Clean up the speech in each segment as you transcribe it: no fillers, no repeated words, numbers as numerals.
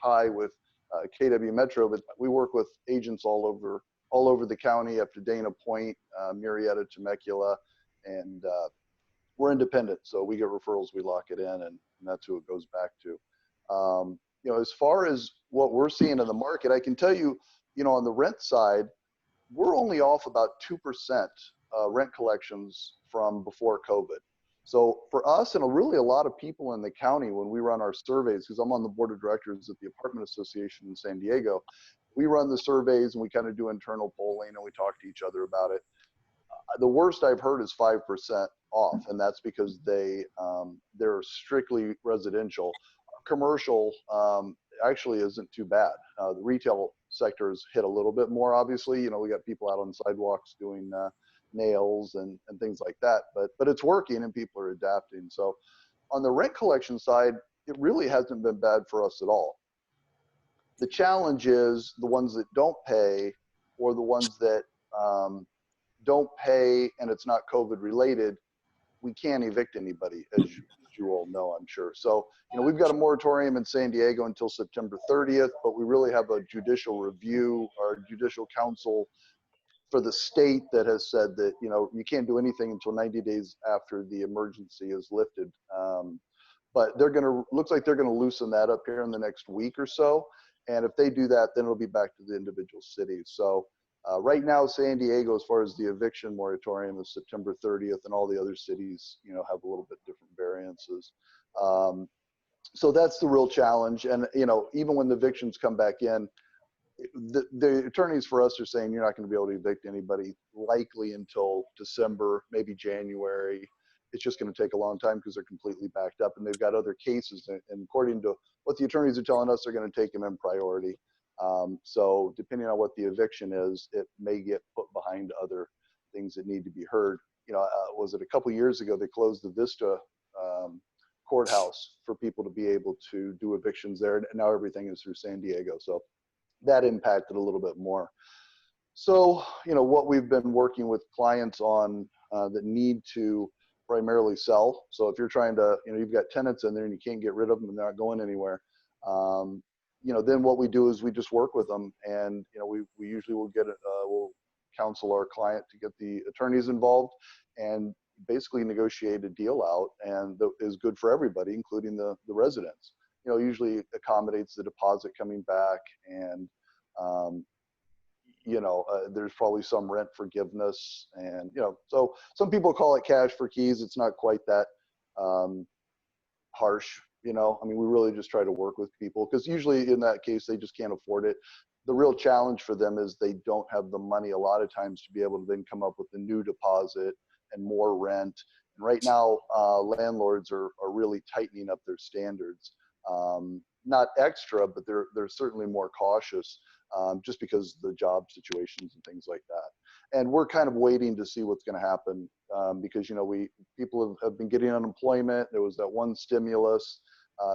tie with KW Metro, but we work with agents all over the county, up to Dana Point, Murrieta, Temecula, and we're independent, so we get referrals, we lock it in, and that's who it goes back to. You know, as far as what we're seeing in the market, I can tell you, you know, on the rent side, we're only off about 2% rent collections from before COVID. So for us and really a lot of people in the county, when we run our surveys, because I'm on the board of directors at the Apartment Association in San Diego, we run the surveys and we kind of do internal polling and we talk to each other about it. The worst I've heard is 5% off, and that's because they're strictly residential. Commercial actually isn't too bad. The retail sector is hit a little bit more, obviously. You know, we got people out on sidewalks doing nails and things like that, but it's working and people are adapting. So on the rent collection side, it really hasn't been bad for us at all. The challenge is the ones that don't pay, or the ones that don't pay and it's not COVID related, we can't evict anybody, as you all know, I'm sure. So, you know, we've got a moratorium in San Diego until September 30th, but we really have a judicial review, our judicial council for the state that has said that, you know, you can't do anything until 90 days after the emergency is lifted. But looks like they're gonna loosen that up here in the next week or so. And if they do that, then it'll be back to the individual cities. So right now, San Diego, as far as the eviction moratorium, is September 30th, and all the other cities, you know, have a little bit different variances. So that's the real challenge. And, you know, even when the evictions come back in, the attorneys for us are saying you're not going to be able to evict anybody likely until December, maybe January. It's just going to take a long time because they're completely backed up and they've got other cases. And according to what the attorneys are telling us, they're going to take them in priority. So depending on what the eviction is, it may get put behind other things that need to be heard. You know, was it a couple years ago, they closed the Vista courthouse for people to be able to do evictions there. And now everything is through San Diego. So that impacted a little bit more. So, you know, what we've been working with clients on that need to primarily sell. So if you're trying to, you know, you've got tenants in there and you can't get rid of them and they're not going anywhere, you know, then what we do is we just work with them, and, you know, we usually will we'll counsel our client to get the attorneys involved and basically negotiate a deal out, and that is good for everybody, including the residents. You know, usually accommodates the deposit coming back, and you know, there's probably some rent forgiveness, and, you know, so some people call it cash for keys. It's not quite that harsh. You know, I mean, we really just try to work with people, because usually in that case, they just can't afford it. The real challenge for them is they don't have the money a lot of times to be able to then come up with a new deposit and more rent. And right now, landlords are really tightening up their standards. Not extra, but they're certainly more cautious, just because of the job situations and things like that. And we're kind of waiting to see what's going to happen, because, you know, people have been getting unemployment. There was that one stimulus.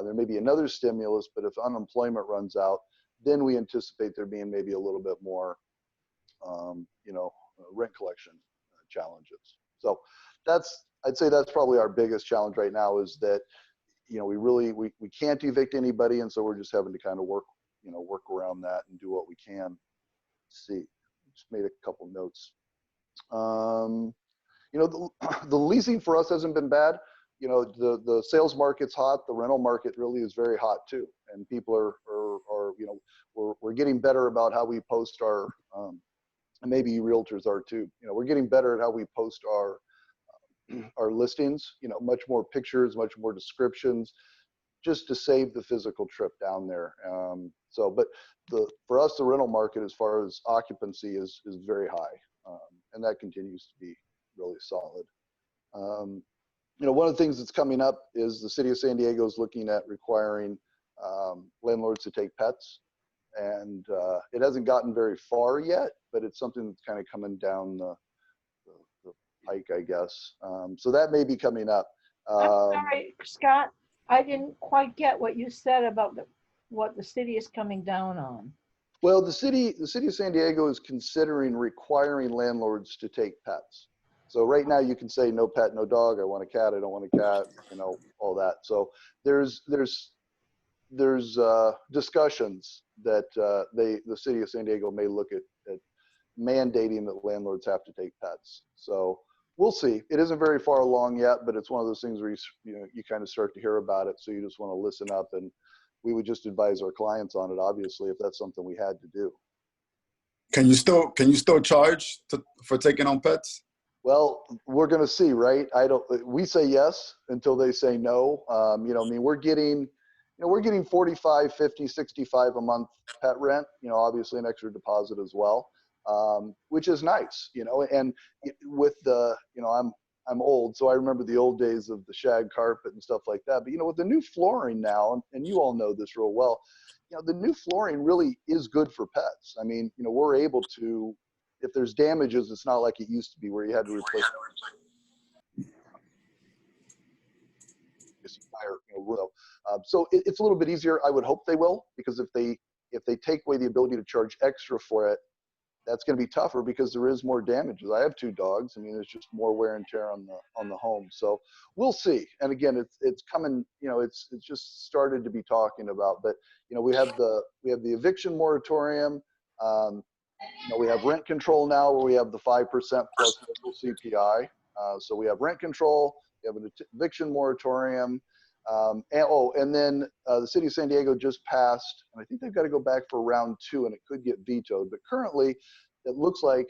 There may be another stimulus, but if unemployment runs out, then we anticipate there being maybe a little bit more, you know, rent collection challenges. So I'd say that's probably our biggest challenge right now, is that, you know, we can't evict anybody, and so we're just having to kind of work around that and do what we can. Let's see, just made a couple notes. You know, the leasing for us hasn't been bad. You know, the sales market's hot. The rental market really is very hot too, and people are you know, we're getting better about how we post our, and maybe realtors are too. You know, we're getting better at how we post our listings. You know, much more pictures, much more descriptions, just to save the physical trip down there. So, but for us, the rental market, as far as occupancy, is very high, and that continues to be really solid. You know, one of the things that's coming up is the city of San Diego is looking at requiring landlords to take pets, and it hasn't gotten very far yet, but it's something that's kind of coming down the pike, I guess. So that may be coming up. I'm sorry, Scott, I didn't quite get what you said about what the city is coming down on. Well, the city of San Diego is considering requiring landlords to take pets. So right now you can say no pet, no dog. I want a cat. I don't want a cat. You know, all that. So there's there's discussions that the city of San Diego may look at mandating that landlords have to take pets. So we'll see. It isn't very far along yet, but it's one of those things where you kind of start to hear about it. So you just want to listen up, and we would just advise our clients on it, obviously, if that's something we had to do. Can you still charge for taking on pets? Well, we're going to see, right? We say yes until they say no. I mean, we're getting 45, 50, 65 a month pet rent, obviously an extra deposit as well, which is nice, and with I'm old, so I remember the old days of the shag carpet and stuff like that. But, with the new flooring now, and you all know this real well, the new flooring really is good for pets. I mean, we're able to, if there's damages, it's not like it used to be where you had to replace this entire room. So it's a little bit easier. I would hope they will, because if they take away the ability to charge extra for it, that's going to be tougher because there is more damages. I have 2 dogs. I mean, there's just more wear and tear on the home. So we'll see. And again, it's coming. It's just started to be talking about. But we have the eviction moratorium. We have rent control now, where we have the 5% plus local CPI. So we have rent control. We have an eviction moratorium. And then the city of San Diego just passed, and I think they've got to go back for round 2, and it could get vetoed. But currently, it looks like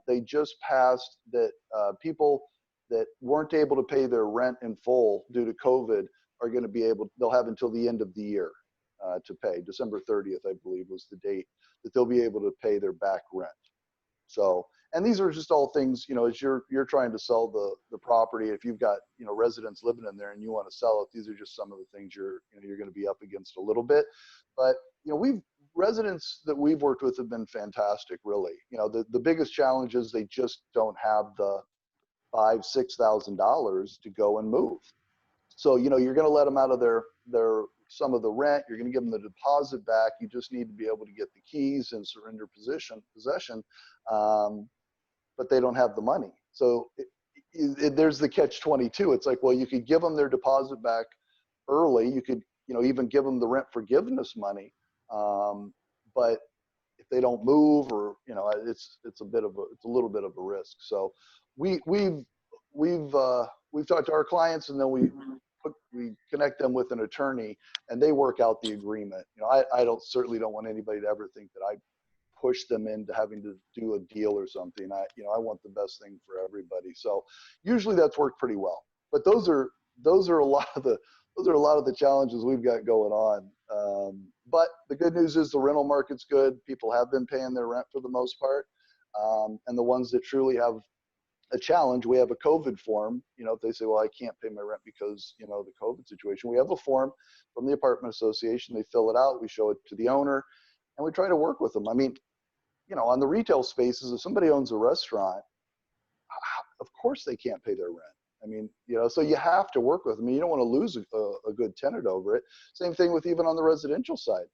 they just passed that people that weren't able to pay their rent in full due to COVID are going to be able, they'll have until the end of the year to pay. December 30th, I believe, was the date that they'll be able to pay their back rent. So, and these are just all things, as you're trying to sell the property, if you've got, residents living in there and you want to sell it, these are just some of the things you're going to be up against a little bit. But, residents that we've worked with have been fantastic, really. The biggest challenge is they just don't have the $5,000-$6,000 to go and move. So, you're going to let them out of their some of the rent. You're going to give them the deposit back. You just need to be able to get the keys and surrender possession. But they don't have the money. So there's the catch-22. It's like, well, you could give them their deposit back early. You could, even give them the rent forgiveness money. But if they don't move, or it's a little bit of a risk. So we've talked to our clients, and then we connect them with an attorney, and they work out the agreement. I certainly don't want anybody to ever think that I push them into having to do a deal or something. I want the best thing for everybody. So usually that's worked pretty well. But those are a lot of the challenges we've got going on. But the good news is the rental market's good. People have been paying their rent for the most part. And the ones that truly have a challenge, we have a COVID form. If they say, well, I can't pay my rent because, the COVID situation, we have a form from the apartment association. They fill it out. We show it to the owner, and we try to work with them. I mean, on the retail spaces, if somebody owns a restaurant, of course they can't pay their rent. I mean, so you have to work with them. I mean, you don't want to lose a good tenant over it. Same thing with even on the residential side.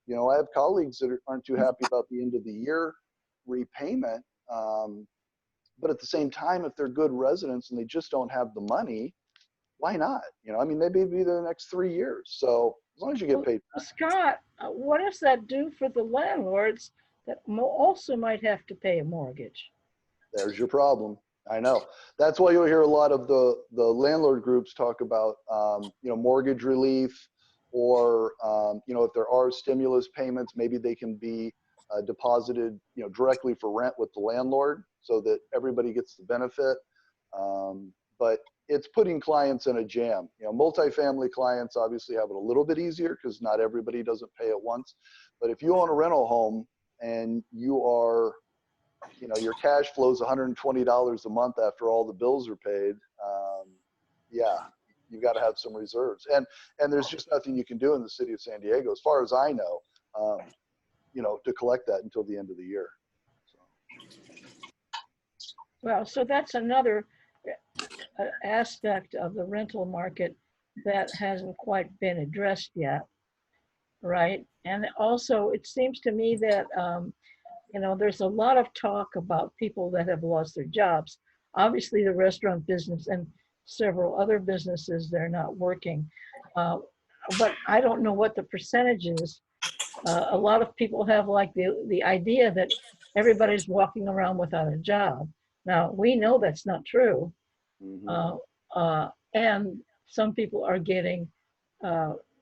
I have colleagues that aren't too happy about the end of the year repayment. But at the same time, if they're good residents and they just don't have the money, why not? I mean, maybe it'd be the next 3 years. So as long as you get paid. Scott, what does that do for the landlords that also might have to pay a mortgage? There's your problem. I know. That's why you'll hear a lot of the landlord groups talk about, mortgage relief, or, if there are stimulus payments, maybe they can be deposited, directly for rent with the landlord, so that everybody gets the benefit. But it's putting clients in a jam. Multifamily clients obviously have it a little bit easier because not everybody doesn't pay at once. But if you own a rental home and you are, your cash flow is $120 a month after all the bills are paid, yeah, you've got to have some reserves. And there's just nothing you can do in the city of San Diego, as far as I know, to collect that until the end of the year. Well, so that's another aspect of the rental market that hasn't quite been addressed yet, right? And also, it seems to me that, there's a lot of talk about people that have lost their jobs. Obviously, the restaurant business and several other businesses, they're not working. but I don't know what the percentage is. A lot of people have like the idea that everybody's walking around without a job. Now, we know that's not true. Mhm. And some people are getting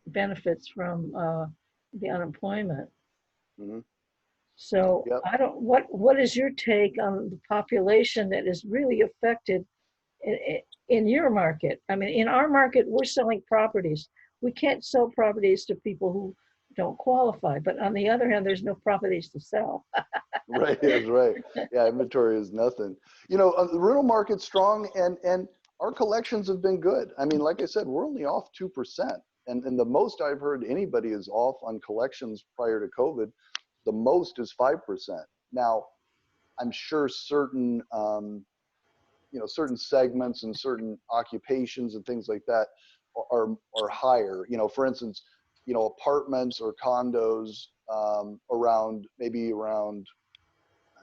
benefits from the unemployment. Mhm. So Yep. I don't, what is your take on the population that is really affected in your market? I mean, in our market, we're selling properties. We can't sell properties to people who don't qualify, but on the other hand, there's no properties to sell. Right, that's right. Yeah, inventory is nothing. The rental market's strong, and our collections have been good. I mean, like I said, we're only off 2%. And the most I've heard anybody is off on collections prior to COVID, the most is 5%. Now, I'm sure certain segments and certain occupations and things like that are higher. For instance, apartments or condos around I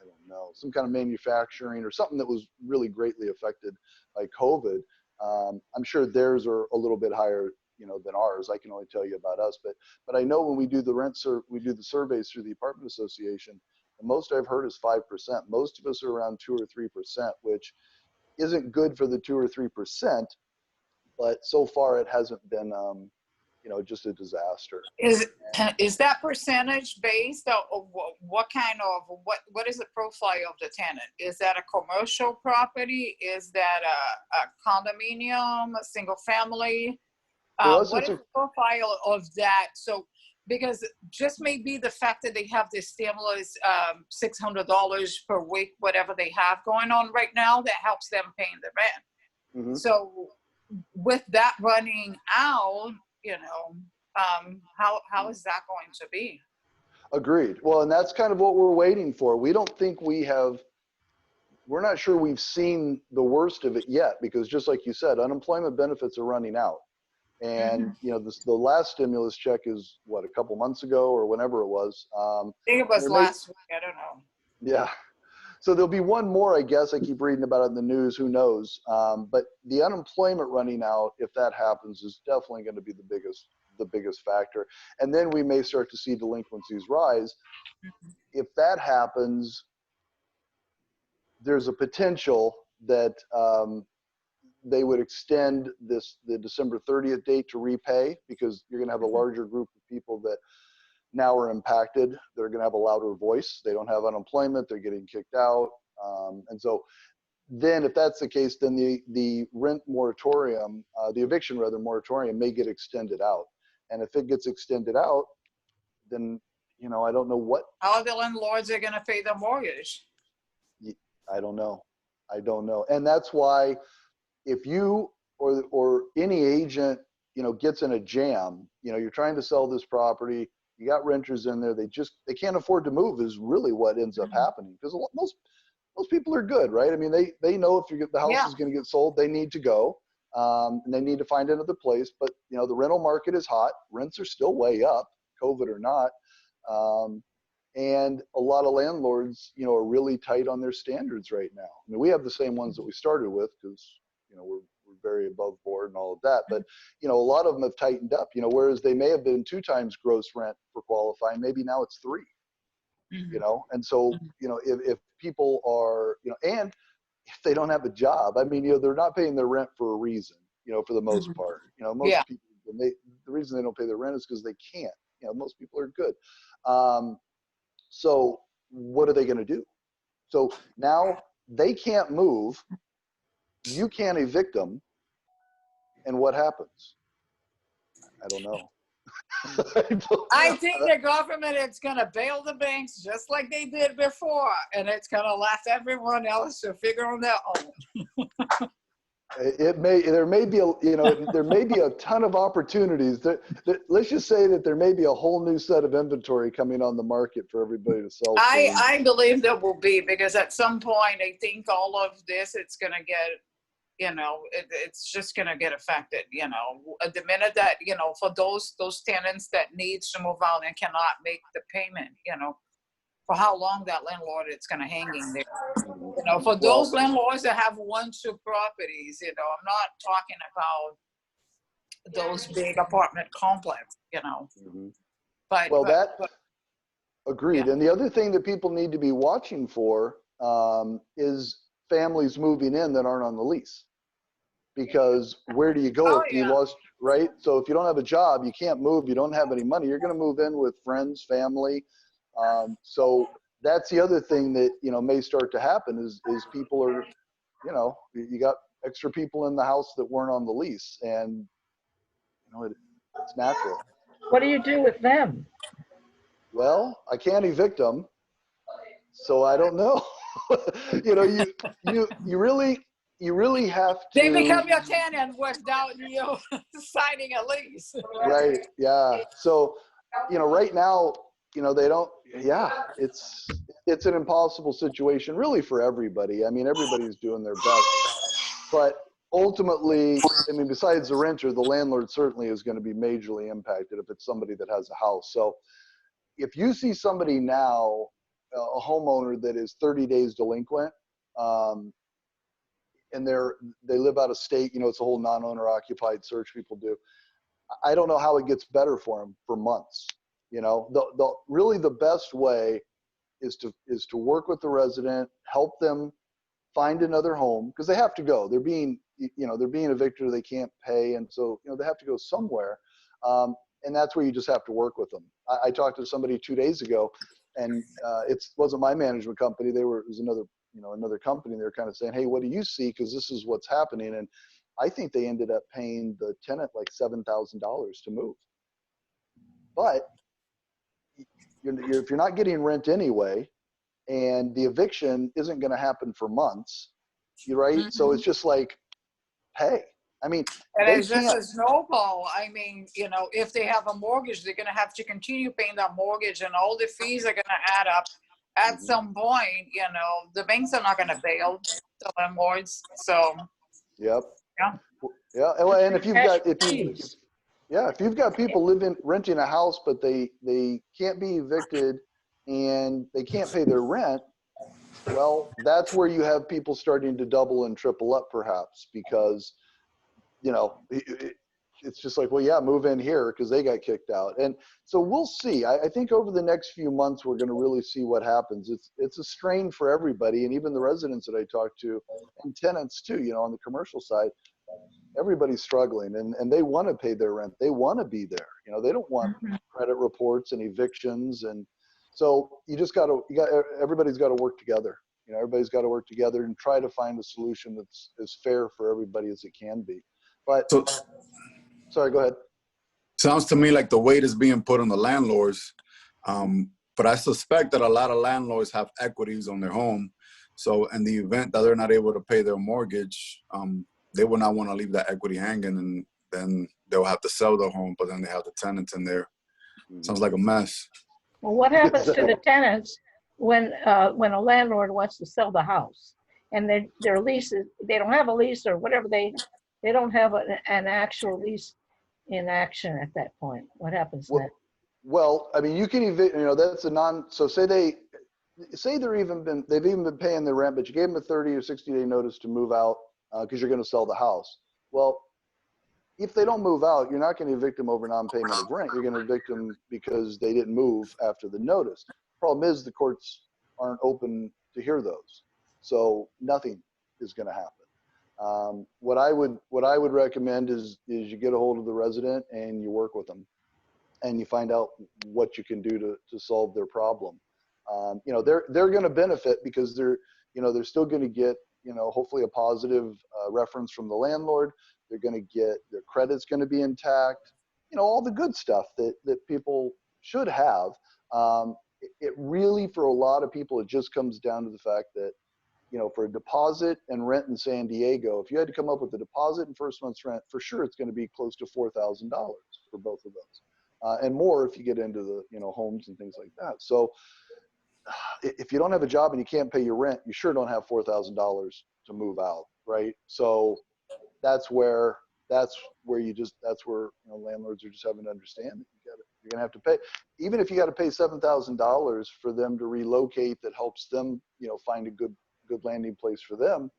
don't know, some kind of manufacturing or something that was really greatly affected by COVID. I'm sure theirs are a little bit higher, than ours. I can only tell you about us, but I know when we do the surveys through the apartment association, the most I've heard is 5%. Most of us are around 2 or 3%, which isn't good for the 2 or 3%, but so far it hasn't been, just a disaster. Is that percentage based on what kind of what is the profile of the tenant? Is that a commercial property? Is that a condominium, a single family? What is the profile of that? So, because just maybe the fact that they have this stimulus, $600 per week, whatever they have going on right now, that helps them paying the rent. Mm-hmm. So with that running out, how is that going to be? Agreed. Well, and that's kind of what we're waiting for. We don't think we're not sure we've seen the worst of it yet, because just like you said, unemployment benefits are running out. And, the last stimulus check is what, a couple months ago or whenever it was. I think it was last week. I don't know. Yeah. So there'll be one more, I guess. I keep reading about it in the news. Who knows? But the unemployment running out, if that happens, is definitely going to be the biggest factor. And then we may start to see delinquencies rise. If that happens, there's a potential that they would extend the December 30th date to repay, because you're going to have a larger group of people that now are impacted. They're going to have a louder voice. They don't have unemployment. They're getting kicked out. And so then if that's the case, then the rent moratorium, the eviction moratorium may get extended out. And if it gets extended out, then, I don't know what. How the landlords are going to pay the mortgage? I don't know. And that's why if you or any agent, gets in a jam, you're trying to sell this property, you got renters in there, they can't afford to move, is really what ends up happening. Because most people are good, right? I mean, they know if the house is going to get sold, they need to go, and they need to find another place. But the rental market is hot. Rents are still way up, COVID or not. And a lot of landlords, are really tight on their standards right now. I mean, we have the same ones that we started with, because we're very above board and all of that. But a lot of them have tightened up. Whereas they may have been 2 times gross rent for qualifying, maybe now it's 3. And so if people are and if they don't have a job, I mean, they're not paying their rent for a reason. For the most part, most people, the reason they don't pay their rent is because they can't. Most people are good. So what are they going to do? So now they can't move. You can't evict them. And what happens? I don't know. I think the government is going to bail the banks just like they did before, and it's going to left everyone else to figure on their own. There may be a ton of opportunities. Let's just say that there may be a whole new set of inventory coming on the market for everybody to sell. I believe there will be, because at some point I think all of this, it's going to get, it's just going to get affected. At the minute that, for those tenants that needs to move out and cannot make the payment, for how long that landlord is going to hang in there. For those landlords that have 1, 2 properties, I'm not talking about, those big apartment complex, you know. Mhm. But Well, but, that agreed. Yeah. And the other thing that people need to be watching for is families moving in that aren't on the lease. Because where do you go Oh, if you yeah. lost, right? So if you don't have a job, you can't move, you don't have any money, you're going to move in with friends, family. So that's the other thing that, you know, may start to happen is people are, you know, you got extra people in the house that weren't on the lease, and, you know, it's natural. What do you do with them? Well, I can't evict them, so I don't know. You know, you really have they to. become your tenant without you signing a lease. Right. Yeah. So, you know, right now, you know, they don't, yeah, it's an impossible situation really for everybody. I mean, everybody's doing their best, but ultimately, I mean, besides the renter, the landlord certainly is going to be majorly impacted if it's somebody that has a house. So if you see somebody now, a homeowner that is 30 days delinquent, and they live out of state, you know, it's a whole non-owner occupied search people do. I don't know how it gets better for them for months. You know, really the best way is to work with the resident, help them find another home, because they have to go. They're being, you know, they're being evicted or they can't pay, and so, you know, they have to go somewhere. And that's where you just have to work with them. I talked to somebody 2 days ago, and it wasn't my management company. It was another company. They were kind of saying, hey, what do you see? Because this is what's happening. And I think they ended up paying the tenant like $7,000 to move. But if you're not getting rent anyway, and the eviction isn't going to happen for months, right? So it's just like, pay. I mean, And they it's just can't. a snowball. I mean, you know, if they have a mortgage, they're going to have to continue paying that mortgage, and all the fees are going to add up. At some point, you know, the banks are not going to bail the landlords. So, Yep. yeah. Yeah. And if you've got, Fees. if you've got people renting a house, but they can't be evicted and they can't pay their rent, well, that's where you have people starting to double and triple up perhaps, because, you know, it's just like, well, yeah, move in here because they got kicked out. And so we'll see. I think over the next few months, we're going to really see what happens. It's a strain for everybody. And even the residents that I talk to, and tenants too, you know, on the commercial side, everybody's struggling, and they want to pay their rent. They want to be there. You know, they don't want credit reports and evictions. And so everybody's got to work together. You know, everybody's got to work together and try to find a solution that's as fair for everybody as it can be. But So sorry, go ahead. sounds to me like the weight is being put on the landlords. But I suspect that a lot of landlords have equities on their home. So in the event that they're not able to pay their mortgage, they will not want to leave that equity hanging, and then they'll have to sell their home, but then they have the tenants in there. Sounds like a mess. Well, what happens to the tenants when a landlord wants to sell the house and their lease they don't have a lease or whatever, they don't have an actual lease in action at that point? What happens then? Well, I mean, you can even, you know, that's a so say they've even been paying their rent, but you gave them a 30 or 60-day notice to move out because you're going to sell the house. Well, if they don't move out, you're not going to evict them over non-payment of rent. You're going to evict them because they didn't move after the notice. Problem is the courts aren't open to hear those, so nothing is going to happen. What I would recommend is you get a hold of the resident and you work with them, and you find out what you can do to solve their problem. You know, they're going to benefit because they're still going to get, you know, hopefully a positive reference from the landlord. They're going to get, their credit's going to be intact, you know, all the good stuff that people should have. It really, for a lot of people, it just comes down to the fact that, you know, for a deposit and rent in San Diego, if you had to come up with a deposit and first month's rent, for sure it's going to be close to $4,000 for both of those. And more if you get into the, you know, homes and things like that. So if you don't have a job and you can't pay your rent, you sure don't have $4,000 to move out, right? So that's where you just, that's where, you know, landlords are just having to understand that you're going to have to pay, even if you got to pay $7,000 for them to relocate, that helps them, you know, find a good landing place for them.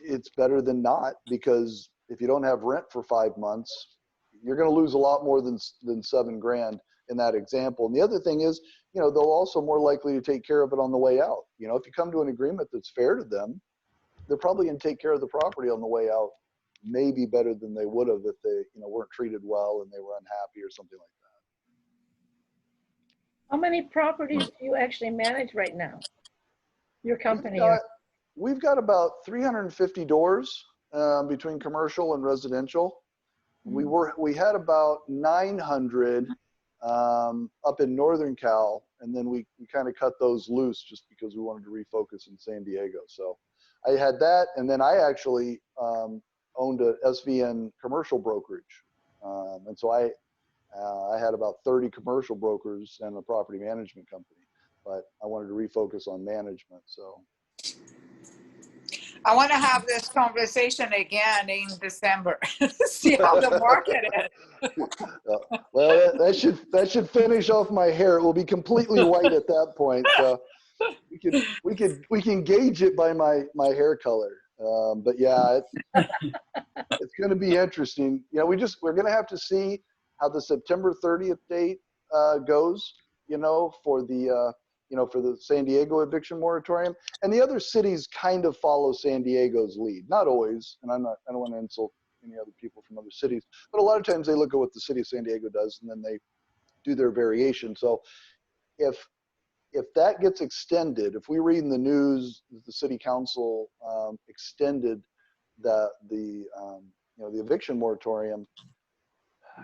It's better than not, because if you don't have rent for 5 months, you're going to lose a lot more than $7,000 in that example. And the other thing is, they'll also more likely to take care of it on the way out. If you come to an agreement that's fair to them, they're probably going to take care of the property on the way out, maybe better than they would have if they, weren't treated well and they were unhappy or something like that. How many properties do you actually manage right now? Your company? We've got about 350 doors between commercial and residential. We had about 900 up in Northern Cal, and then we kind of cut those loose just because we wanted to refocus in San Diego. So I had that, and then I actually owned a SVN commercial brokerage, and so I had about 30 commercial brokers and a property management company, but I wanted to refocus on management. So I want to have this conversation again in December. See how the market is. Well, that should finish off my hair. It will be completely white at that point. So we can gauge it by my hair color. But yeah, it's going to be interesting. We're going to have to see how the September 30th date goes. For the San Diego eviction moratorium, and the other cities kind of follow San Diego's lead. Not always, and I don't want to insult any other people from other cities, but a lot of times they look at what the city of San Diego does and then they do their variation. So if that gets extended, if we read in the news that the city council extended the eviction moratorium,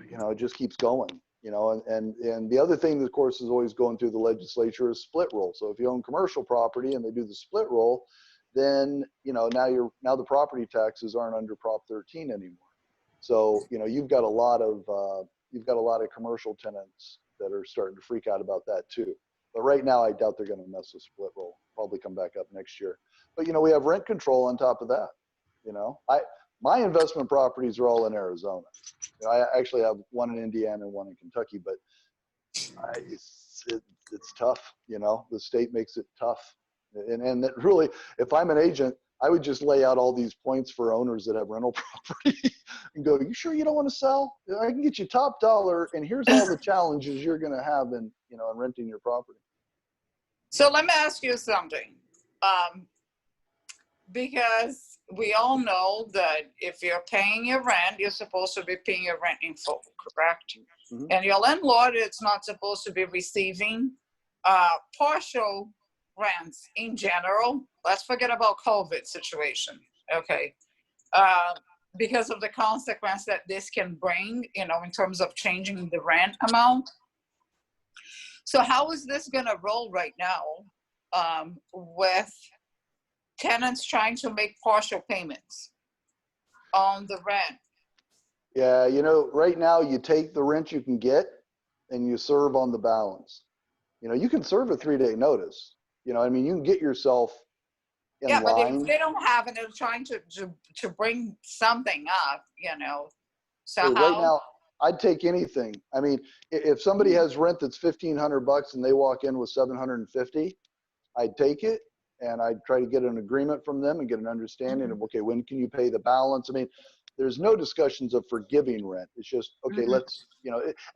it just keeps going. And the other thing, of course, is always going through the legislature is split roll. So if you own commercial property and they do the split roll, then now the property taxes aren't under Prop 13 anymore. So you've got a lot of commercial tenants that are starting to freak out about that too. But right now, I doubt they're going to mess with split roll. Probably come back up next year. But we have rent control on top of that. My investment properties are all in Arizona. I actually have one in Indiana and one in Kentucky, but it's tough. The state makes it tough. And that really, if I'm an agent, I would just lay out all these points for owners that have rental property and go, you sure you don't want to sell? I can get you top dollar, and here's all the challenges you're going to have in renting your property. So let me ask you something. Because we all know that if you're paying your rent, you're supposed to be paying your rent in full, correct? Mm-hmm. And your landlord is not supposed to be receiving partial rents in general. Let's forget about COVID situation, okay? Because of the consequence that this can bring, in terms of changing the rent amount. So how is this gonna roll right now with tenants trying to make partial payments on the rent? Yeah, right now you take the rent you can get and you serve on the balance. You can serve a 3-day notice. You can get yourself in line. But if they don't have it, they're trying to bring something up, So hey, right now, I'd take anything. If somebody has rent that's $1,500 and they walk in with $750, I'd take it. And I try to get an agreement from them and get an understanding of, okay, when can you pay the balance? There's no discussions of forgiving rent. It's just, okay, let's,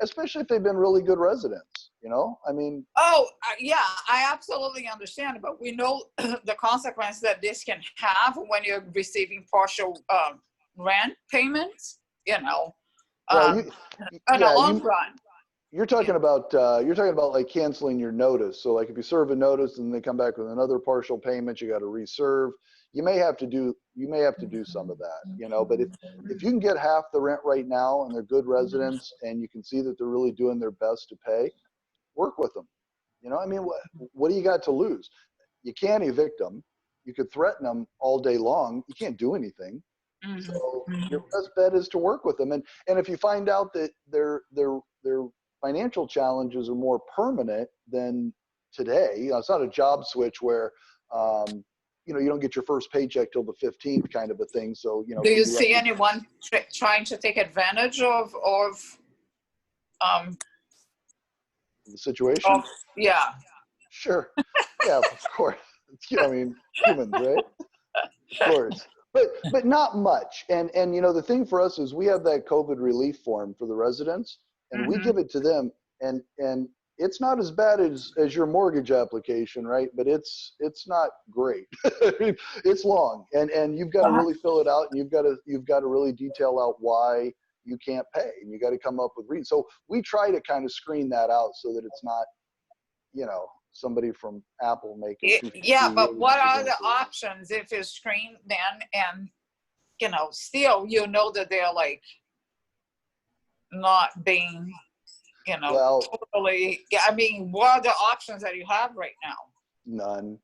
especially if they've been really good residents, Oh, yeah, I absolutely understand. But we know the consequence that this can have when you're receiving partial rent payments, in the long run. You're talking about like canceling your notice. So like if you serve a notice and they come back with another partial payment, you got to reserve. You may have to do some of that, but if you can get half the rent right now and they're good residents and you can see that they're really doing their best to pay, work with them. What do you got to lose? You can't evict them. You could threaten them all day long. You can't do anything. So your best bet is to work with them. And if you find out that their financial challenges are more permanent than today, it's not a job switch where you don't get your first paycheck till the 15th kind of a thing. So do you see anyone trying to take advantage of the situation? Yeah. Sure. Yeah, of course. Humans, right? Of course. but not much. And the thing for us is we have that COVID relief form for the residents, and we give it to them, and it's not as bad as your mortgage application, right? But it's not great. It's long, and you've got to really fill it out, and you've got to really detail out why you can't pay, and you got to come up with reasons. So we try to kind of screen that out so that it's not, somebody from Apple making. Yeah, but what are the options if it's screened then, and still that they're like not being, totally. I mean, what are the options that you have right now? None.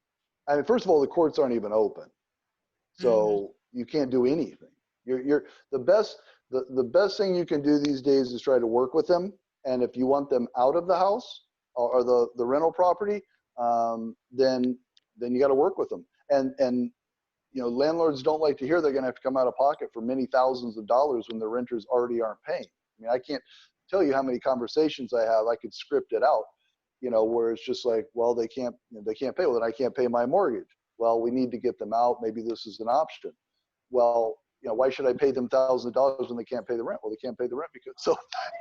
I mean, first of all, the courts aren't even open, so you can't do anything. You're the best. The best thing you can do these days is try to work with them, and if you want them out of the house or the rental property, then you got to work with them. And landlords don't like to hear they're going to have to come out of pocket for many thousands of dollars when the renters already aren't paying. I mean, I can't tell you how many conversations I have. I could script it out, where it's just like, well, they can't pay. Well, then I can't pay my mortgage. Well, we need to get them out. Maybe this is an option. Well, why should I pay them thousands of dollars when they can't pay the rent? Well, they can't pay the rent because, so,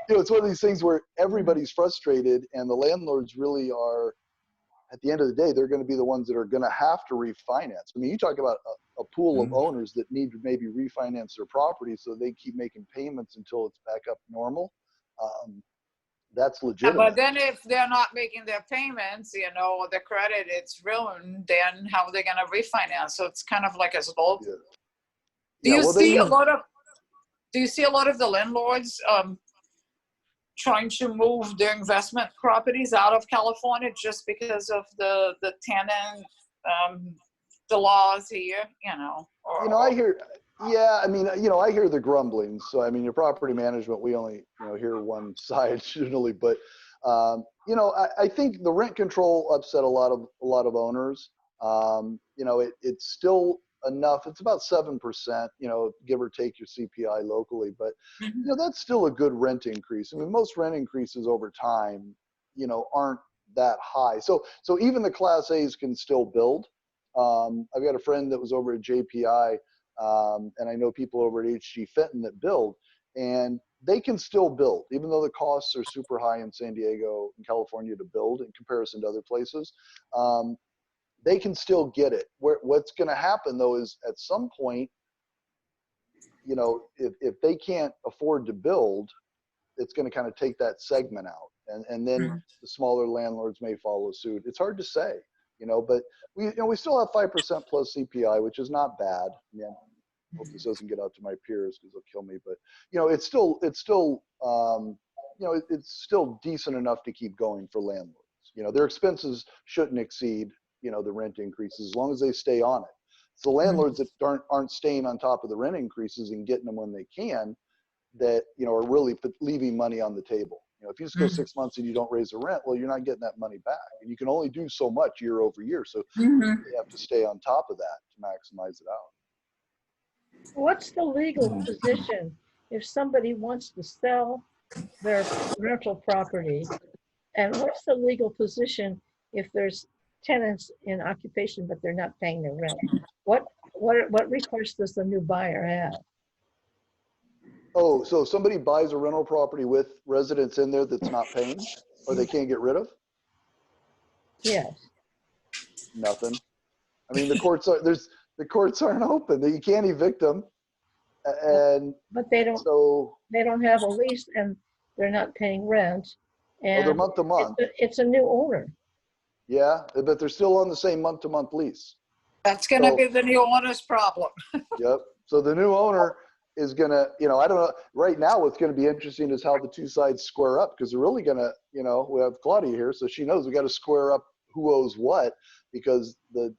it's one of these things where everybody's frustrated, and the landlords really are, at the end of the day, they're going to be the ones that are going to have to refinance. I mean, you talk about a pool of owners that need to maybe refinance their property so they keep making payments until it's back up normal. That's legitimate. But then if they're not making their payments, the credit, it's ruined, then how are they going to refinance? So it's kind of like a slope. Yeah. Do you see a lot of the landlords trying to move their investment properties out of California just because of the tenant, the laws here, I hear, I mean, I hear the grumbling. So, I mean, your property management, we only, hear one side generally, but, I think the rent control upset a lot of owners. It's still enough. It's about 7%, give or take your CPI locally, but that's still a good rent increase. I mean, most rent increases over time, aren't that high. So even the Class A's can still build. I've got a friend that was over at JPI, and I know people over at HG Fenton that build, and they can still build, even though the costs are super high in San Diego and California to build in comparison to other places. They can still get it. What's going to happen though is at some point, if they can't afford to build, it's going to kind of take that segment out, and then the smaller landlords may follow suit. It's hard to say, but we still have 5% plus CPI, which is not bad. Yeah, hope this doesn't get out to my peers because they'll kill me. But it's still decent enough to keep going for landlords. Their expenses shouldn't exceed the rent increases as long as they stay on it. So landlords that aren't staying on top of the rent increases and getting them when they can, that are really leaving money on the table. If you just go 6 months and you don't raise the rent, well, you're not getting that money back, and you can only do so much year over year. So you have to stay on top of that to maximize it out. What's the legal position if somebody wants to sell their rental property? And what's the legal position if there's tenants in occupation but they're not paying their rent? What recourse does the new buyer have? Oh, so somebody buys a rental property with residents in there that's not paying, or they can't get rid of? Yes. Nothing. I mean, the courts aren't open. You can't evict them, and but they don't. So they don't have a lease, and they're not paying rent. And they're month to month. It's a new owner. Yeah, but they're still on the same month to month lease. That's going to be the new owner's problem. Yep. So the new owner is going to, I don't know, right now what's going to be interesting is how the two sides square up, because they're really going to, we have Claudia here, so she knows we got to square up who owes what, because the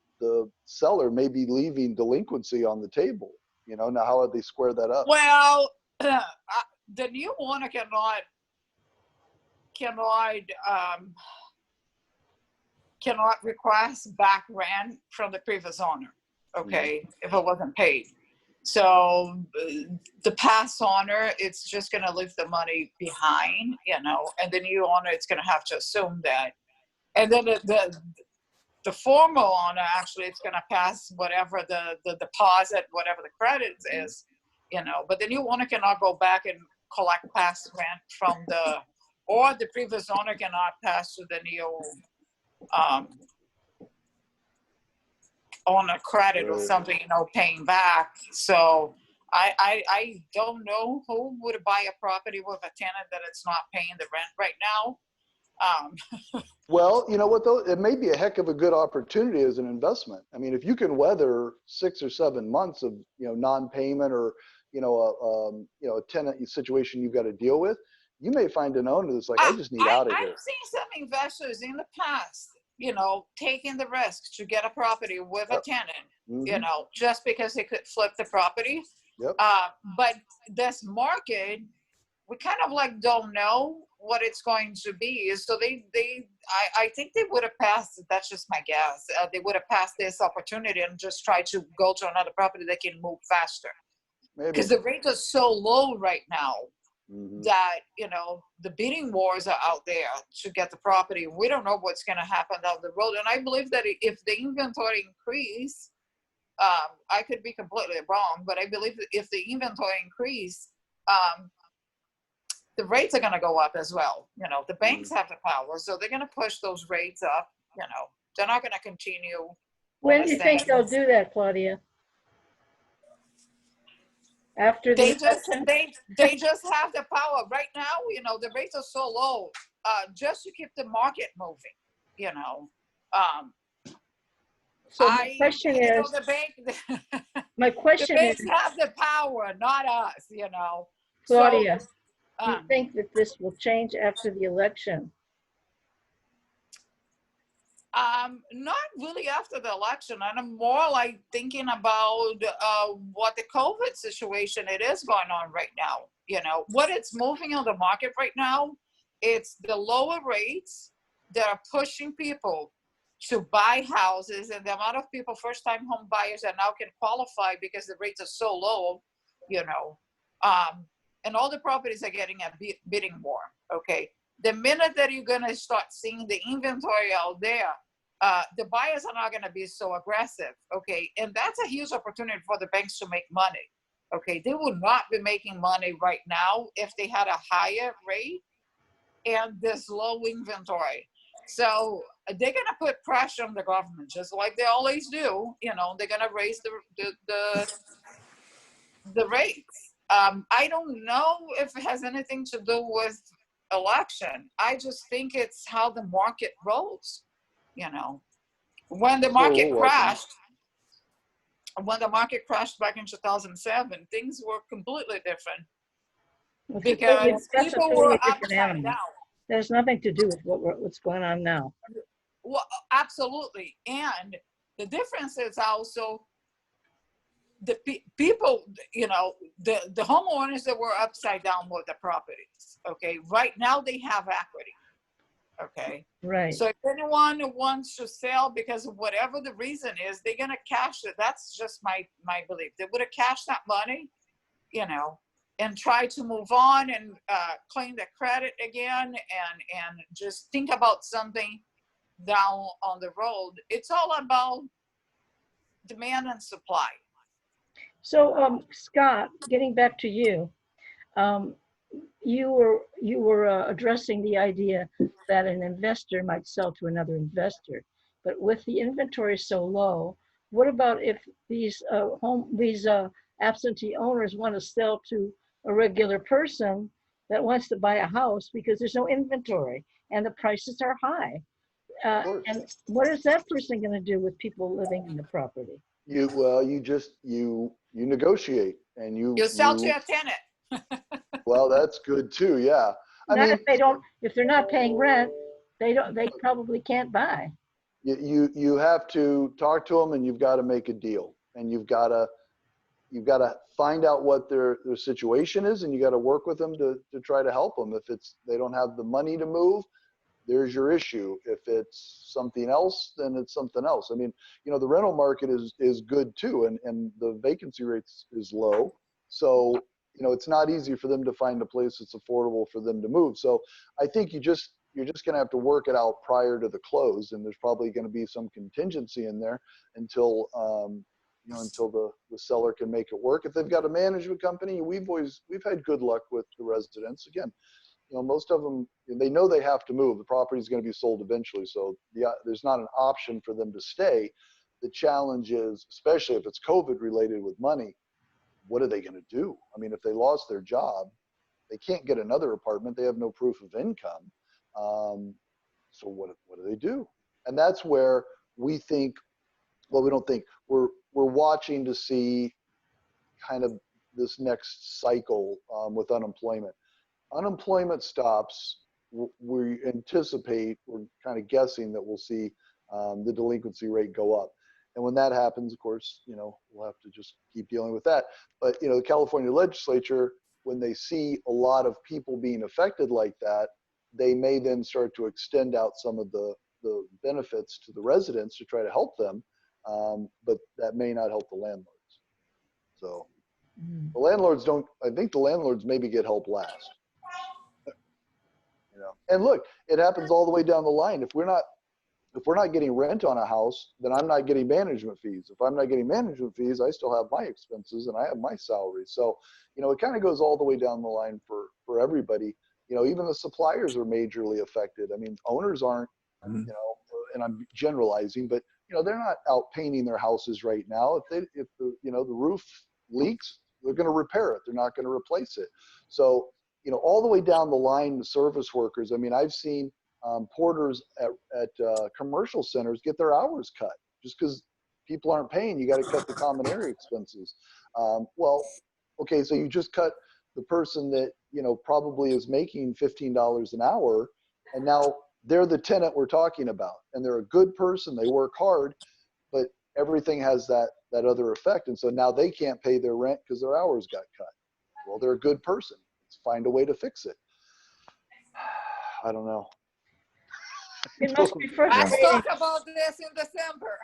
seller may be leaving delinquency on the table. Now how would they square that up? Well, the new owner cannot request back rent from the previous owner, okay, if it wasn't paid. So the past owner, it's just going to leave the money behind, and the new owner, it's going to have to assume that. And then the the former owner, actually, it's gonna pass whatever the deposit, whatever the credits is, you know, but the new owner cannot go back and collect past rent from or the previous owner cannot pass to the new owner credit or something, you know, paying back. So I don't know who would buy a property with a tenant that it's not paying the rent right now. Well, you know what though? It may be a heck of a good opportunity as an investment. I mean, if you can weather 6 or 7 months of, you know, non-payment or, you know, a tenant situation you've got to deal with, you may find an owner that's like, I just need out of here. I've seen some investors in the past, you know, taking the risk to get a property with a tenant, you know, just because they could flip the property. Yep. But this market, we kind of like don't know what it's going to be. So I think they would have passed, that's just my guess, they would have passed this opportunity and just tried to go to another property that can move faster. Because the rates are so low right now that, you know, the bidding wars are out there to get the property. We don't know what's going to happen down the road. And I believe that if the inventory increase, I could be completely wrong, but I believe that if the inventory increase, the rates are going to go up as well. You know, the banks have the power, so they're going to push those rates up. You know, they're not going to continue. When do you think they'll do that, Claudia? After They the just election? they just have the power right now. You know, the rates are so low, just to keep the market moving. You know, So my question you know, is, the bank. my question the is, banks have the power, not us. You know, Claudia, So, do you think that this will change after the election? Not really after the election. And I'm more like thinking about what the COVID situation it is going on right now. You know, what it's moving on the market right now, it's the lower rates that are pushing people to buy houses, and the amount of people, first-time home buyers, that now can qualify because the rates are so low, you know, and all the properties are getting a bidding war. Okay, the minute that you're gonna start seeing the inventory out there, the buyers are not gonna be so aggressive. Okay, and that's a huge opportunity for the banks to make money. Okay, they would not be making money right now if they had a higher rate and this low inventory. So they're gonna put pressure on the government, just like they always do. You know, they're gonna raise the rates. I don't know if it has anything to do with election. I just think it's how the market rolls. You know, when the market crashed, back in 2007, things were completely different because people were upside down. There's nothing to do with what's going on now. Well, absolutely. And the difference is also the people, you know, the homeowners that were upside down with the properties. Okay. Right now they have equity. Okay. Right. So if anyone wants to sell because of whatever the reason is, they're going to cash it. That's just my belief. They would have cashed that money, you know, and try to move on and claim the credit again and just think about something down on the road. It's all about demand and supply. So, Scott, getting back to you, you were addressing the idea that an investor might sell to another investor, but with the inventory so low, what about if these absentee owners want to sell to a regular person that wants to buy a house because there's no inventory and the prices are high? And what is that person going to do with people living in the property? You negotiate and you sell to a tenant. Well, that's good too. Yeah. If they're not paying rent, they probably can't buy. You have to talk to them and you've got to make a deal, and you've got to find out what their situation is, and you got to work with them to try to help them. If they don't have the money to move, there's your issue. If it's something else, then it's something else. I mean, you know, the rental market is good too, and the vacancy rate is low. So, you know, it's not easy for them to find a place that's affordable for them to move. So I think you you're just going to have to work it out prior to the close, and there's probably going to be some contingency in there until until the seller can make it work. If they've got a management company, we've had good luck with the residents. Again, most of them, they know they have to move. The property is going to be sold eventually, so there's not an option for them to stay. The challenge is, especially if it's COVID related with money, what are they going to do? I mean, if they lost their job, they can't get another apartment. They have no proof of income. So what do they do? And that's where we think, well, we don't think, we're watching to see kind of this next cycle with unemployment. Unemployment stops, we anticipate, we're kind of guessing that we'll see the delinquency rate go up. And when that happens, of course, we'll have to just keep dealing with that. But, the California legislature, when they see a lot of people being affected like that, they may then start to extend out some of the benefits to the residents to try to help them. But that may not help the landlords. So the landlords I think the landlords maybe get help last. And look, it happens all the way down the line. If we're not getting rent on a house, then I'm not getting management fees. If I'm not getting management fees, I still have my expenses and I have my salary. So, it kind of goes all the way down the line for everybody. Even the suppliers are majorly affected. I mean, owners aren't, and I'm generalizing, but they're not out painting their houses right now. If the roof leaks, they're going to repair it. They're not going to replace it. So, all the way down the line, the service workers. I mean, I've seen porters at commercial centers get their hours cut just because people aren't paying. You got to cut the common area expenses. Well, okay, so you just cut the person that probably is making $15 an hour, and now they're the tenant we're talking about, and they're a good person. They work hard, but everything has that other effect, and so now they can't pay their rent because their hours got cut. Well, they're a good person. Let's find a way to fix it. I don't know. It must be Let's frustrating. talk about this in December.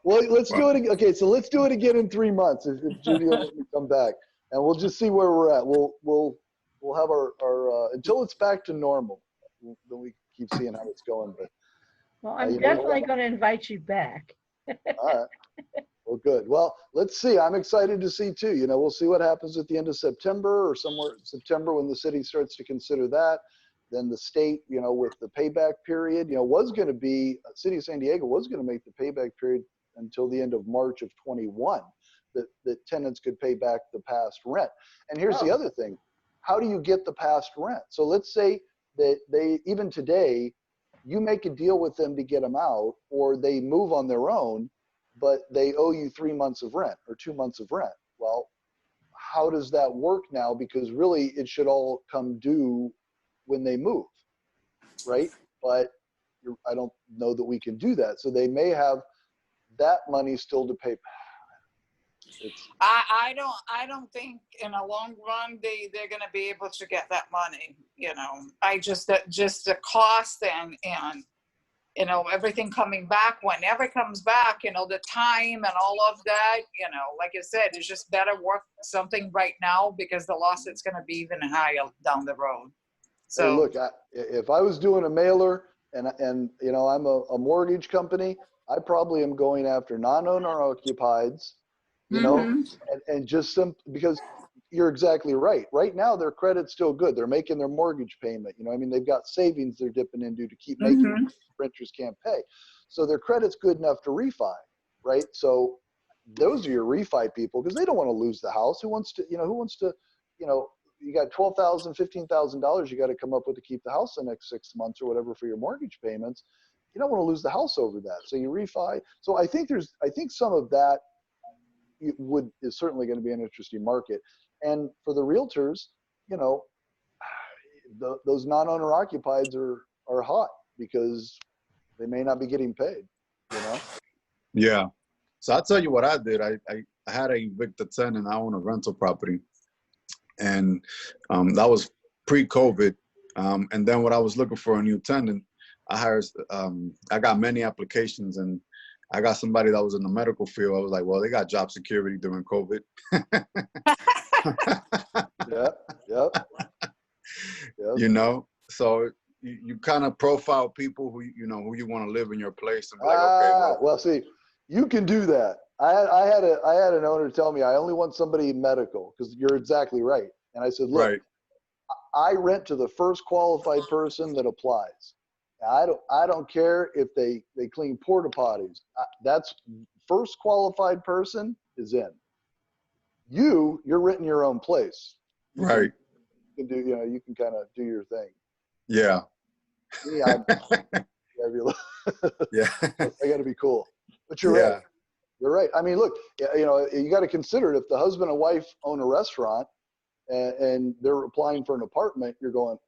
Well, let's do it again. Okay, so let's do it again in 3 months if Judy will let me come back, and we'll just see where we're at. We'll have our until it's back to normal. Then we keep seeing how it's going. But Well, I'm definitely going to invite you back. all right. Well, good. Well, let's see. I'm excited to see too. We'll see what happens at the end of September or somewhere in September when the city starts to consider that. Then the state, with the payback period, was going to be, City of San Diego was going to make the payback period until the end of March of 21, that tenants could pay back the past rent. And here's the other thing. How do you get the past rent? So let's say that even today, you make a deal with them to get them out, or they move on their own, but they owe you 3 months of rent or 2 months of rent. Well, how does that work now? Because really it should all come due when they move, right? But I don't know that we can do that. So they may have that money still to pay. I don't think in a long run they're going to be able to get that money. I just the cost and everything coming back, whenever it comes back, the time and all of that, like I said, it's just better work something right now because the lawsuit's going to be even higher down the road. So hey, look, if I was doing a mailer and I'm a mortgage company, I probably am going after non-owner occupieds, and just because you're exactly right. Right now, their credit's still good. They're making their mortgage payment. They've got savings they're dipping into to keep making renters can't pay. So their credit's good enough to refi, right? So those are your refi people because they don't want to lose the house. Who wants to, you got $12,000, $15,000 you got to come up with to keep the house the next 6 months or whatever for your mortgage payments. You don't want to lose the house over that. So you refi. So I think some of that is certainly going to be an interesting market. And for the realtors, those non-owner occupieds are hot because they may not be getting paid, Yeah. So I'll tell you what I did. I had a evicted tenant. I own a rental property. And that was pre-COVID. And then when I was looking for a new tenant, I got many applications, and I got somebody that was in the medical field. I was like, well, they got job security during COVID. Yep. So you kind of profile people who who you want to live in your place and be like, okay, well, see, you can do that. I had an owner tell me I only want somebody medical, because you're exactly right. And I said, look, right, I rent to the first qualified person that applies. I don't care if they clean porta potties. That's first qualified person is in. You're renting your own place. right, You can do, you can kind of do your thing. yeah, Me, yeah, I got to be cool. But you're yeah, right. You're right. I mean, look, you got to consider, if the husband and wife own a restaurant and they're applying for an apartment, you're going,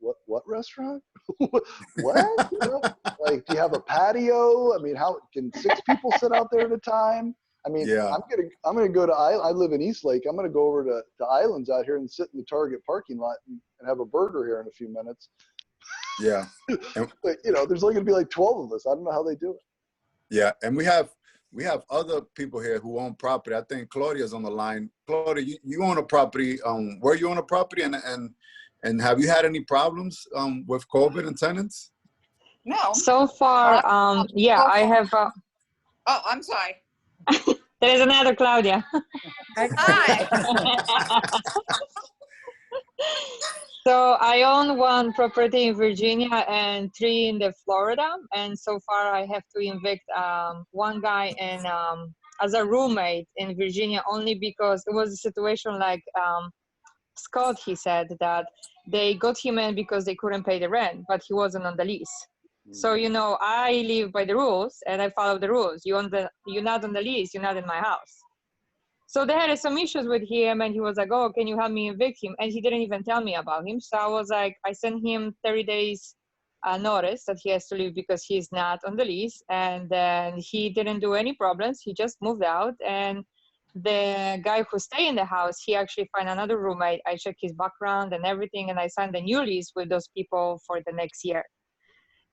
what restaurant? What? Like, do you have a patio? I mean, how can 6 people sit out there at a time? I mean, yeah, I'm gonna go to I live in Eastlake. I'm gonna go over to Islands out here and sit in the Target parking lot and have a burger here in a few minutes. yeah. And, But there's only gonna be like 12 of us. I don't know how they do it. yeah, and we have other people here who own property. I think Claudia's on the line. Claudia, you own a property. Where you own a property, and have you had any problems with COVID and tenants? No. So far, yeah, I have. Oh, I'm sorry. There is another Claudia. Hi. So I own 1 property in Virginia and 3 in the Florida, and so far I have to evict 1 guy and as a roommate in Virginia, only because it was a situation like Scott. He said that they got him in because they couldn't pay the rent, but he wasn't on the lease. So I live by the rules and I follow the rules. You're not on the lease, you're not in my house. So they had some issues with him, and he was like, oh, can you help me evict him? And he didn't even tell me about him. So I was like, I sent him 30 days notice that he has to leave because he's not on the lease. And then he didn't do any problems. He just moved out. And the guy who stayed in the house, he actually found another roommate. I checked his background and everything, and I signed a new lease with those people for the next year.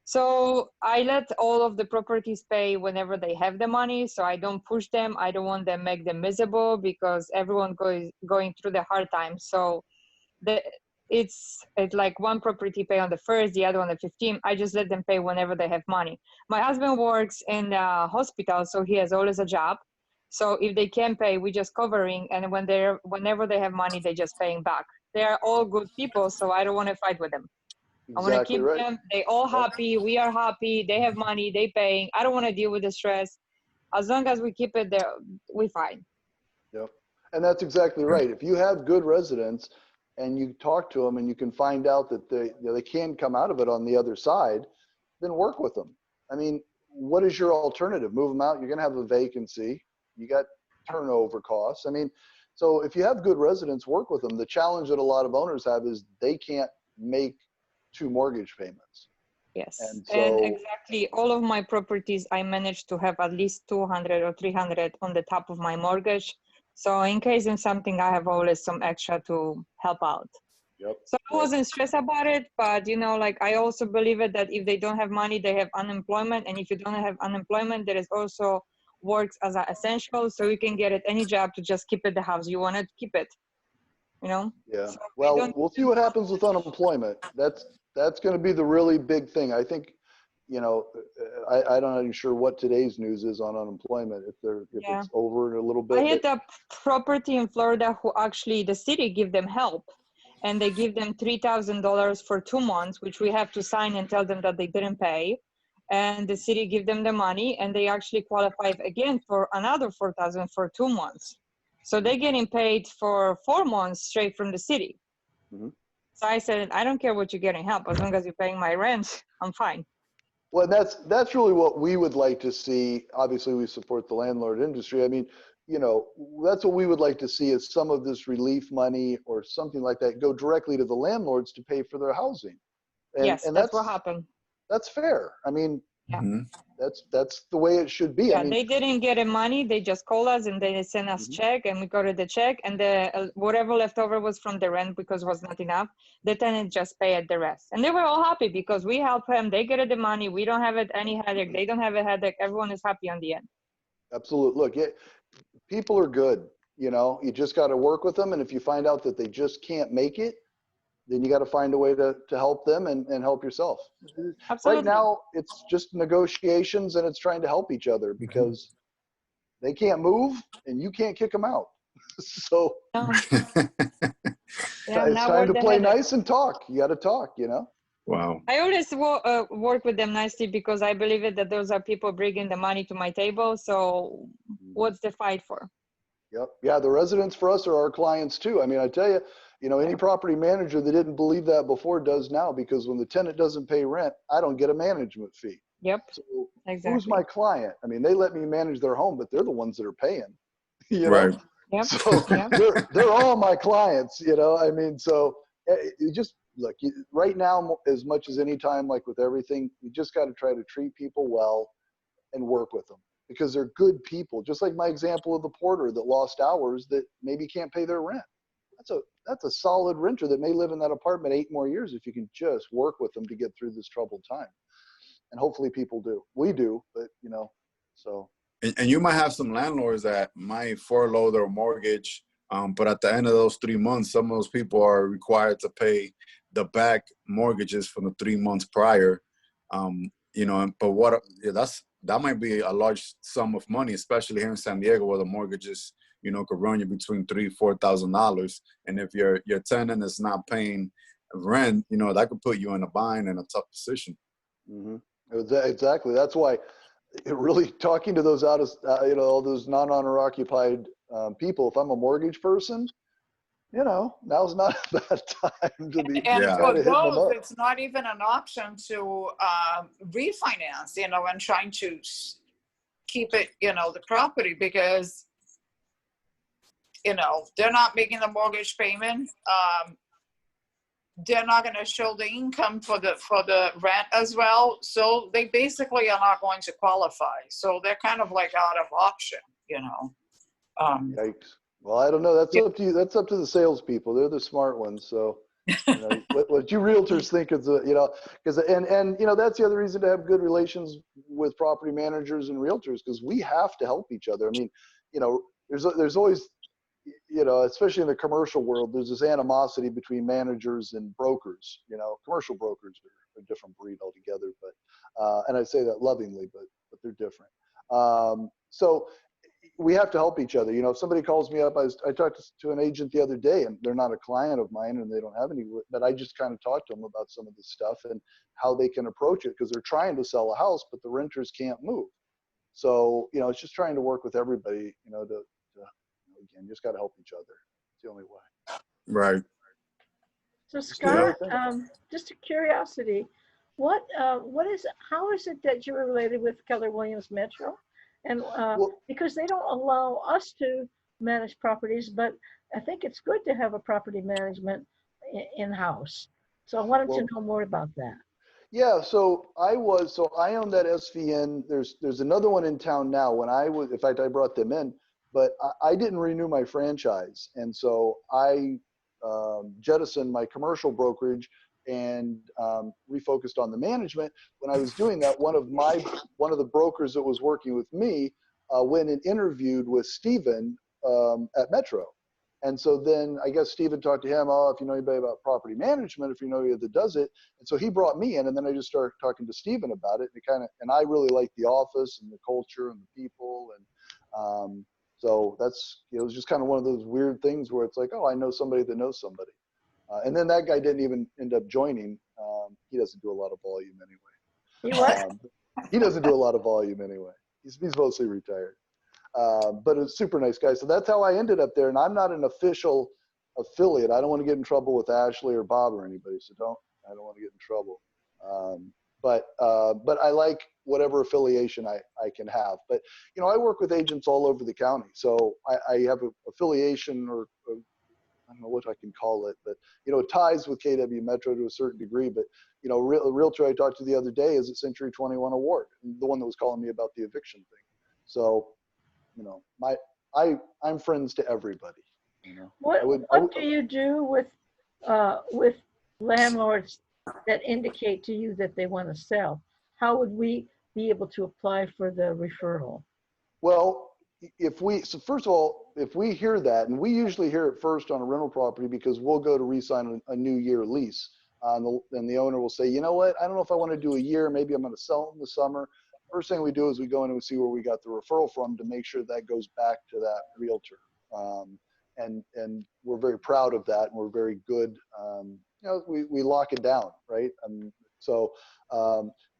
So I let all of the properties pay whenever they have the money. So I don't push them. I don't want to make them miserable, because everyone going through the hard times. So it's like 1 property pay on the 1st, the other on the 15th. I just let them pay whenever they have money. My husband works in the hospital, so he has always a job. So if they can't pay, we just covering. And whenever they have money, they just paying back. They are all good people, so I don't want to fight with them. Exactly. I want to keep them. They all happy. We are happy. They have money. They paying. I don't want to deal with the stress. As long as we keep it there, we fine. Yep. And that's exactly right. If you have good residents and you talk to them and you can find out that they can come out of it on the other side, then work with them. I mean, what is your alternative? Move them out. You're going to have a vacancy. You got turnover costs. I mean, so if you have good residents, work with them. The challenge that a lot of owners have is they can't make 2 mortgage payments. Yes. And exactly all of my properties, I managed to have at least 200 or 300 on the top of my mortgage. So in case of something, I have always some extra to help out. Yep. So I wasn't stressed about it, but I also believe it that if they don't have money, they have unemployment. And if you don't have unemployment, there is also works as an essential. So you can get at any job to just keep it the house. You want to keep it, Yeah. So well, we'll see what happens with unemployment. That's going to be the really big thing. I think, I'm not even sure what today's news is on unemployment, if it's over a little bit. I had a property in Florida who actually the city give them help, and they give them $3,000 for 2 months, which we have to sign and tell them that they didn't pay. And the city give them the money, and they actually qualify again for another $4,000 for 2 months. So they're getting paid for 4 months straight from the city. Mm-hmm. So I said, I don't care what you're getting help, as long as you're paying my rent, I'm fine. Well, that's really what we would like to see. Obviously, we support the landlord industry. I mean, that's what we would like to see, is some of this relief money or something like that go directly to the landlords to pay for their housing. And that's what happened. That's fair. I mean, Mm-hmm. that's the way it should be. Yeah, I mean, they didn't get the money. They just call us and they send us check, and we got the check, and the whatever left over was from the rent because it was not enough. The tenant just paid the rest, and they were all happy because we help them. They get the money. We don't have any headache. They don't have a headache. Everyone is happy on the end. Absolutely. Look, people are good. You just got to work with them, and if you find out that they just can't make it, then you got to find a way to help them and help yourself. Absolutely. Right now, it's just negotiations and it's trying to help each other because they can't move and you can't kick them out. So No. it's time to play nice and talk. You got to talk, you know? Wow. I always work with them nicely because I believe it that those are people bringing the money to my table. So what's the fight for? Yep. Yeah, the residents for us are our clients too. I mean, I tell you, you know, any property manager that didn't believe that before does now, because when the tenant doesn't pay rent, I don't get a management fee. Yep. So Exactly. who's my client? I mean, they let me manage their home, but they're the ones that are paying. You know? Right. Yep. So Yep. they're all my clients, you know. I mean, so you just look, right now, as much as any time, like with everything, you just got to try to treat people well and work with them because they're good people. Just like my example of the porter that lost hours that maybe can't pay their rent. That's a solid renter that may live in that apartment 8 more years if you can just work with them to get through this troubled time. And hopefully people do. We do, but you know, so. And you might have some landlords that might furlough their mortgage, but at the end of those 3 months, some of those people are required to pay the back mortgages from the 3 months prior. You know, but that might be a large sum of money, especially here in San Diego, where the mortgages, you know, could run you between $3,000–4,000. And if your tenant is not paying rent, you know, that could put you in a bind and a tough position. Mm-hmm. Exactly. That's why really talking to those you know, all those non-owner occupied people, if I'm a mortgage person, you know, now's not a bad time to be And Yeah. for kind of hitting them those, up. it's not even an option to refinance, you know, and trying to keep it, you know, the property because, you know, they're not making the mortgage payment. They're not going to show the income for the rent as well. So they basically are not going to qualify. So they're kind of like out of option, you know. Yikes. Well, I don't know. That's up to you. That's up to the salespeople. They're the smart ones. So, you know, what you realtors think is, you know, because and you know, that's the other reason to have good relations with property managers and realtors, because we have to help each other. I mean, you know, there's always, you know, especially in the commercial world, there's this animosity between managers and brokers. You know, commercial brokers are a different breed altogether, but and I say that lovingly, but they're different. So we have to help each other. You know, if somebody calls me up, I talked to an agent the other day, and they're not a client of mine, and they don't have any, but I just kind of talked to them about some of this stuff and how they can approach it, because they're trying to sell a house, but the renters can't move. So, you know, it's just trying to work with everybody, you know, again, just got to help each other. It's the only way. Right. So Scott, just a curiosity, how is it that you're related with Keller Williams Metro? And because they don't allow us to manage properties, but I think it's good to have a property management in-house. So I wanted to know more about that. Yeah, so I own that SVN. There's another one in town now. In fact, I brought them in, but I didn't renew my franchise. And so I jettisoned my commercial brokerage and refocused on the management. When I was doing that, one of the brokers that was working with me went and interviewed with Steven at Metro. And so then I guess Steven talked to him, if you know anybody about property management, if you know anybody that does it. And so he brought me in, and then I just started talking to Steven about it. And I really liked the office and the culture and the people. And so it was just kind of one of those weird things where it's like, I know somebody that knows somebody. And then that guy didn't even end up joining. He doesn't do a lot of volume anyway. He doesn't do a lot of volume anyway. He's mostly retired. But a super nice guy. So that's how I ended up there. And I'm not an official affiliate. I don't want to get in trouble with Ashley or Bob or anybody. So I don't want to get in trouble. But I like whatever affiliation I can have. But, you know, I work with agents all over the county. So I have an affiliation or I don't know what I can call it, but, you know, it ties with KW Metro to a certain degree. But, you know, a realtor I talked to the other day is at Century 21 Award, the one that was calling me about the eviction thing. So, you know, I'm friends to everybody. You know, what do you do with landlords that indicate to you that they want to sell? How would we be able to apply for the referral? Well, so first of all, if we hear that, and we usually hear it first on a rental property because we'll go to re-sign a new year lease. And the owner will say, you know what, I don't know if I want to do a year, maybe I'm going to sell it in the summer. First thing we do is we go in and we see where we got the referral from to make sure that goes back to that realtor. And we're very proud of that, and we're very good. You know, we lock it down, right? So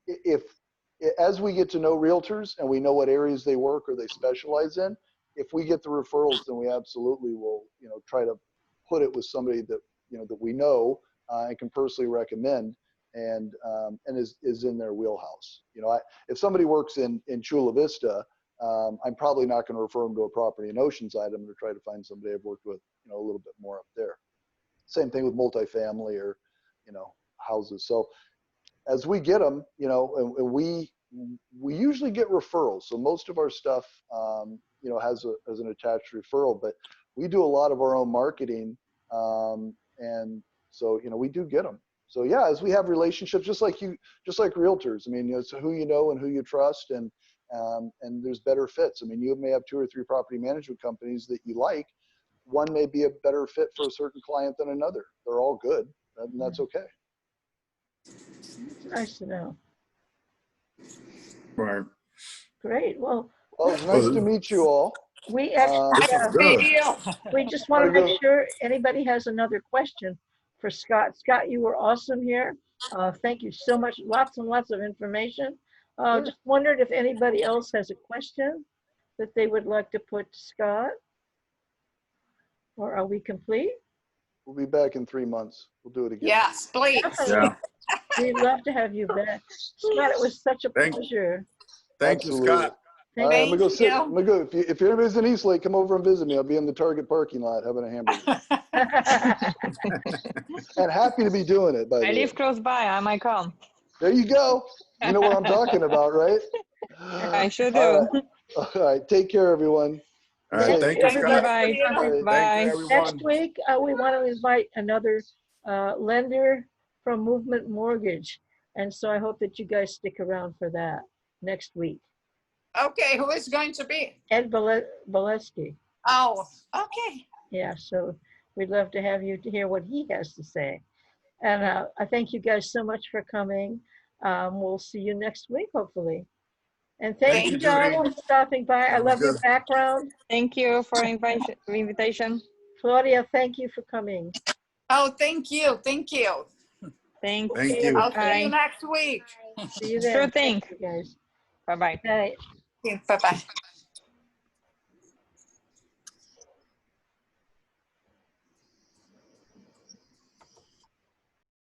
if as we get to know realtors and we know what areas they work or they specialize in, if we get the referrals, then we absolutely will, you know, try to put it with somebody that, you know, that we know and can personally recommend, and is in their wheelhouse. You know, if somebody works in Chula Vista, I'm probably not going to refer them to a property in Oceanside. I'm going to try to find somebody I've worked with, you know, a little bit more up there. Same thing with multifamily or, you know, houses. So as we get them, you know, and we usually get referrals. So most of our stuff, you know, has an attached referral, but we do a lot of our own marketing. And so, you know, we do get them. So yeah, as we have relationships, just like realtors, I mean, you know, it's who you know and who you trust, and there's better fits. I mean, you may have 2 or 3 property management companies that you like. One may be a better fit for a certain client than another. They're all good, and that's okay. It's nice to know. Right. Great. Well, It's nice to meet you all. we actually, This is good. we just want to make sure anybody has another question for Scott. Scott, you were awesome here. Thank you so much. Lots and lots of information. Sure. Just wondered if anybody else has a question that they would like to put to Scott. Or are we complete? We'll be back in 3 months. We'll do it again. Yes, please. Yeah. We'd love to have you back. Scott, it was such a Thank- pleasure. Thank you, Absolutely. Scott. I'm gonna go sit. you. I'm gonna go. If you're ever in East Lake, come over and visit me. I'll be in the Target parking lot having a hamburger. And happy to be doing it. By the I way, live close by. I might come. there you go. You know what I'm talking about, right? I sure All do. right. All right. Take care, everyone. All right. Safe. Thank you, Scott. Bye. Bye. Bye. Thank you, everyone. Next week, we want to invite another lender from Movement Mortgage. And so I hope that you guys stick around for that next week. Okay, who is going to be? Ed Bolesky. Oh, okay. Yeah, so we'd love to have you to hear what he has to say. And I thank you guys so much for coming. We'll see you next week, hopefully. And thank you, you, John, Judy. for stopping by. I That was love your good. background. Thank you for invitation. Claudia, thank you for coming. Oh, thank you. Thank you. Thank Thank Okay, you. I'll see Bye. you next week. See you then. Sure thing. Thank you guys. Bye-bye. Good night. Bye-bye.